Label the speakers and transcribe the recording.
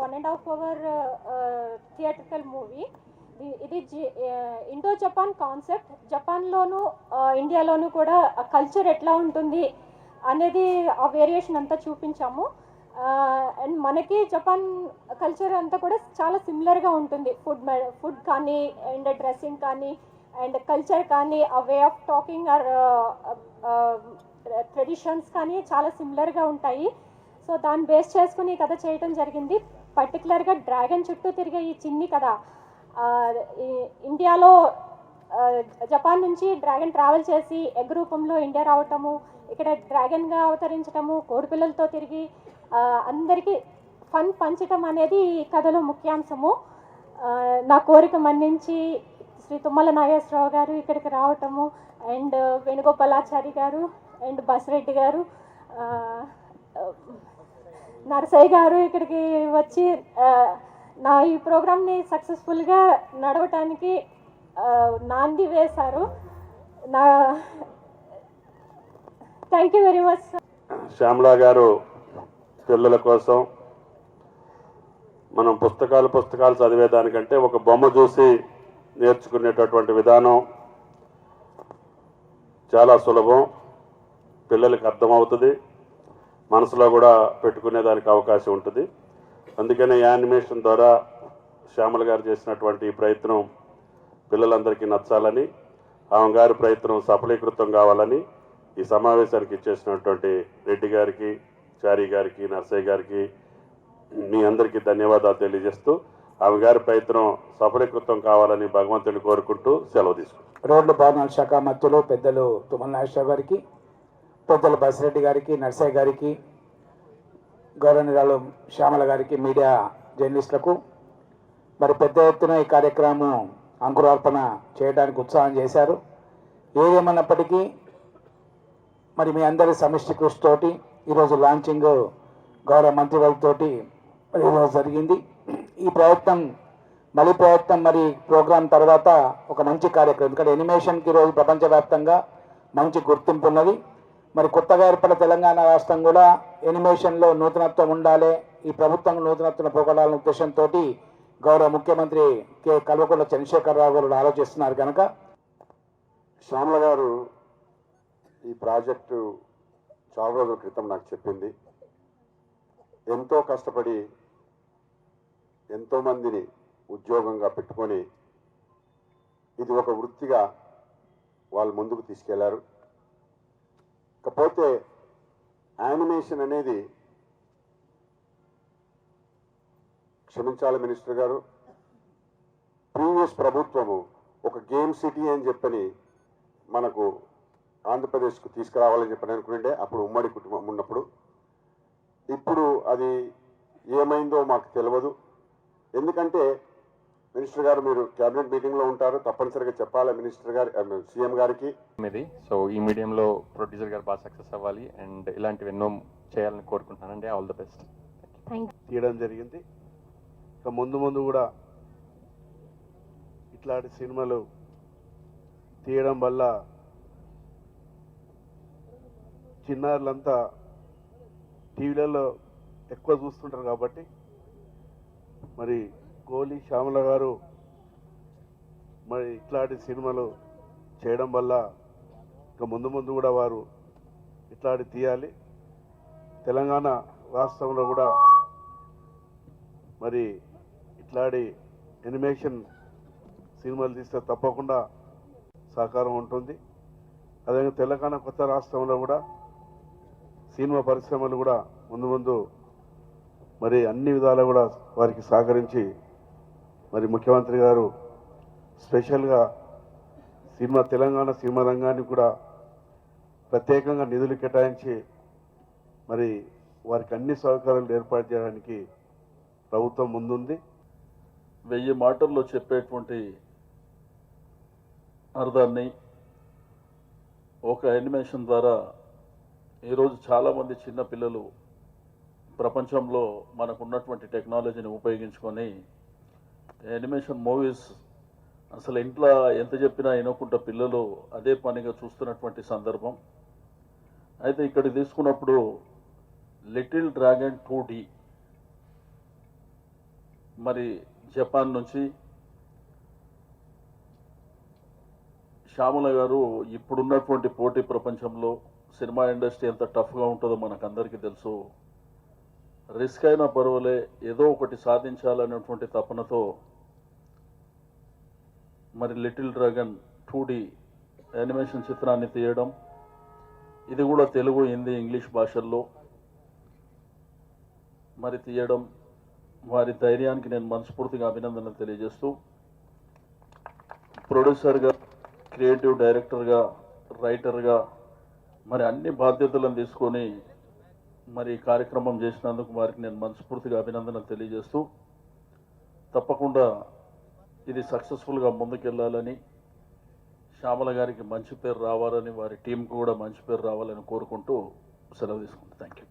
Speaker 1: 1.5 hour theatrical movie. ఇది Indo Japan concept. జపాన్లోను ఇండియాలోను కూడా culture ఎట్లా ఉంటుంది అనేది ఆ వేరియేషన్ అంతా చూపించాము. అండ్ మనకి జపాన్ కల్చర్ అంతా కూడా చాలా సిమిలర్గా ఉంటుంది. ఫుడ్ కానీ అండ్ డ్రెస్సింగ్ కానీ అండ్ కల్చర్ కానీ ఆ way of talking or traditions కానీ చాలా సిమిలర్గా ఉంటాయి. సో దాన్ని బేస్ చేసుకుని కథ చేయడం జరిగింది. పర్టికులర్గా డ్రాగన్ చుట్టూ తిరిగే ఈ చిన్ని కథ ఇండియాలో జపాన్ నుంచి డ్రాగన్ ట్రావెల్ చేసి ఎగ్ రూపంలో ఇండియా రావటము, ఇక్కడ డ్రాగన్గా అవతరించటము, కోడిపిల్లలతో తిరిగి అందరికీ ఫన్ పంచటం అనేది ఈ కథలో ముఖ్యాంశము. నా కోరిక మన్నించి శ్రీ తుమ్మల నాగేశ్వరరావు గారు ఇక్కడికి రావటము అండ్ వేణుగోపాలాచారి గారు అండ్ బసిరెడ్డి గారు, నరసయ్య గారు ఇక్కడికి వచ్చి నా ఈ ప్రోగ్రామ్ని సక్సెస్ఫుల్గా నడవటానికి నాంది వేశారు. Thank you very much.
Speaker 2: Shyamala గారు పిల్లల కోసం మనం పుస్తకాలు చదివేదానికంటే ఒక బొమ్మ చూసి నేర్చుకునేటటువంటి విధానం చాలా సులభం, పిల్లలకి అర్థమవుతుంది, మనసులో కూడా పెట్టుకునేదానికి అవకాశం ఉంటుంది. అందుకనే యానిమేషన్ ద్వారా శ్యామల గారు చేసినటువంటి ఈ ప్రయత్నం పిల్లలందరికీ నచ్చాలని, ఆమె గారి ప్రయత్నం సఫలీకృతం కావాలని ఈ సమావేశానికి ఇచ్చేసినటువంటి రెడ్డి గారికి, చారి గారికి, నర్సయ్య గారికి మీ అందరికీ ధన్యవాదాలు తెలియజేస్తూ ఆమె గారి ప్రయత్నం సఫలీకృతం కావాలని భగవంతుని కోరుకుంటూ సెలవు తీసుకుంటాం.
Speaker 3: రోడ్ల భవనాల శాఖ మంత్రులు పెద్దలు తుమ్మల నాగేశ్వరరావు గారికి, పెద్దలు బసిరెడ్డి గారికి, నర్సయ్య గారికి, గౌరవనీయురాలు శ్యామల గారికి, మీడియా జర్నలిస్టులకు మరి పెద్ద ఎత్తున ఈ కార్యక్రమం అంకురార్పణ చేయడానికి ఉత్సాహం చేశారు. ఏదేమన్నప్పటికీ మరి మీ అందరి సమిష్టి కృషితోటి ఈరోజు లాంచింగ్ గౌరవ మంత్రివర్గతోటి ఈరోజు జరిగింది. ఈ ప్రయత్నం మరి ప్రోగ్రాం తర్వాత ఒక మంచి కార్యక్రమం, ఎందుకంటే యానిమేషన్కి ఈరోజు ప్రపంచవ్యాప్తంగా మంచి గుర్తింపు ఉన్నది. మరి కొత్తగా ఏర్పడిన తెలంగాణ రాష్ట్రం కూడా యానిమేషన్లో నూతనత్వం ఉండాలి, ఈ ప్రభుత్వం నూతనత్వం పోగొడాలనే ఉద్దేశంతో గౌరవ ముఖ్యమంత్రి కె కల్వకుంట్ల చంద్రశేఖరరావు గారు ఆలోచిస్తున్నారు. కనుక
Speaker 2: శ్యామల గారు ఈ ప్రాజెక్టు చాలా రోజుల క్రితం నాకు చెప్పింది. ఎంతో కష్టపడి ఎంతోమందిని ఉద్యోగంగా పెట్టుకొని ఇది ఒక వృత్తిగా వాళ్ళు ముందుకు తీసుకెళ్లారు. కాకపోతే యానిమేషన్ అనేది, క్షమించాలి మినిస్టర్ గారు, ప్రీవియస్ ప్రభుత్వము ఒక గేమ్ సిటీ అని చెప్పని మనకు ఆంధ్రప్రదేశ్కు తీసుకురావాలని చెప్పని అనుకుంటే అప్పుడు ఉమ్మడి కుటుంబం ఉన్నప్పుడు. ఇప్పుడు అది ఏమైందో మాకు తెలియదు. ఎందుకంటే మినిస్టర్ గారు మీరు క్యాబినెట్ మీటింగ్లో ఉంటారు, తప్పనిసరిగా చెప్పాలి మినిస్టర్ గారు, సీఎం గారికి.
Speaker 4: సో ఈ మీడియంలో ప్రొడ్యూసర్ గారు బాగా సక్సెస్ అవ్వాలి అండ్ ఇలాంటివి ఎన్నో చేయాలని కోరుకుంటున్నానండి. All the best.
Speaker 2: తీయడం జరిగింది. ఇక ముందు కూడా ఇట్లాంటి సినిమాలు తీయడం వల్ల చిన్నారులంతా టీవీలలో ఎక్కువ చూస్తుంటారు. కాబట్టి మరి కోహ్లీ శ్యామల గారు మరి ఇట్లాంటి సినిమాలు చేయడం వల్ల ఇక ముందు కూడా వారు ఇట్లాంటి తీయాలి. తెలంగాణ రాష్ట్రంలో కూడా మరి ఇట్లాంటి యానిమేషన్ సినిమాలు తీస్తే తప్పకుండా సహకారం ఉంటుంది. అదేవిధంగా తెలంగాణ కొత్త రాష్ట్రంలో కూడా సినిమా పరిశ్రమలు కూడా ముందు మరి అన్ని విధాలు కూడా వారికి సహకరించి మరి ముఖ్యమంత్రి గారు స్పెషల్గా తెలంగాణ సినిమా రంగానికి కూడా ప్రత్యేకంగా నిధులు కేటాయించి మరి వారికి అన్ని సౌకర్యాలు ఏర్పాటు చేయడానికి ప్రభుత్వం ముందుంది.
Speaker 5: 1000 మాటల్లో చెప్పేటువంటి అర్థాన్ని ఒక యానిమేషన్ ద్వారా ఈరోజు చాలామంది చిన్నపిల్లలు ప్రపంచంలో మనకున్నటువంటి టెక్నాలజీని ఉపయోగించుకొని యానిమేషన్ మూవీస్ అసలు ఇంట్లో ఎంత చెప్పినా వినకుండా పిల్లలు అదే పనిగా చూస్తున్నటువంటి సందర్భం. అయితే ఇక్కడ తీసుకున్నప్పుడు లిటిల్ డ్రాగన్ 2D మరి జపాన్ నుంచి శ్యామల గారు ఇప్పుడున్నటువంటి పోటీ ప్రపంచంలో సినిమా ఇండస్ట్రీ ఎంత టఫ్గా ఉంటుందో మనకందరికీ తెలుసు. రిస్క్ అయినా పర్వాలే, ఏదో ఒకటి సాధించాలనేటువంటి తపనతో మరి లిటిల్ డ్రాగన్ 2D యానిమేషన్ చిత్రాన్ని తీయడం, ఇది కూడా తెలుగు, హిందీ, ఇంగ్లీష్ భాషల్లో మరి తీయడం, వారి ధైర్యానికి నేను మనస్ఫూర్తిగా అభినందనలు తెలియజేస్తూ, ప్రొడ్యూసర్గా, క్రియేటివ్ డైరెక్టర్గా, రైటర్గా మరి అన్ని బాధ్యతలను తీసుకొని మరి ఈ కార్యక్రమం చేసినందుకు వారికి నేను మనస్ఫూర్తిగా అభినందనలు తెలియజేస్తూ, తప్పకుండా ఇది సక్సెస్ఫుల్గా ముందుకెళ్ళాలని, శ్యామల గారికి మంచి పేరు రావాలని, వారి టీంకు కూడా మంచి పేరు రావాలని కోరుకుంటూ సెలవు తీసుకుంటాను. Thank you.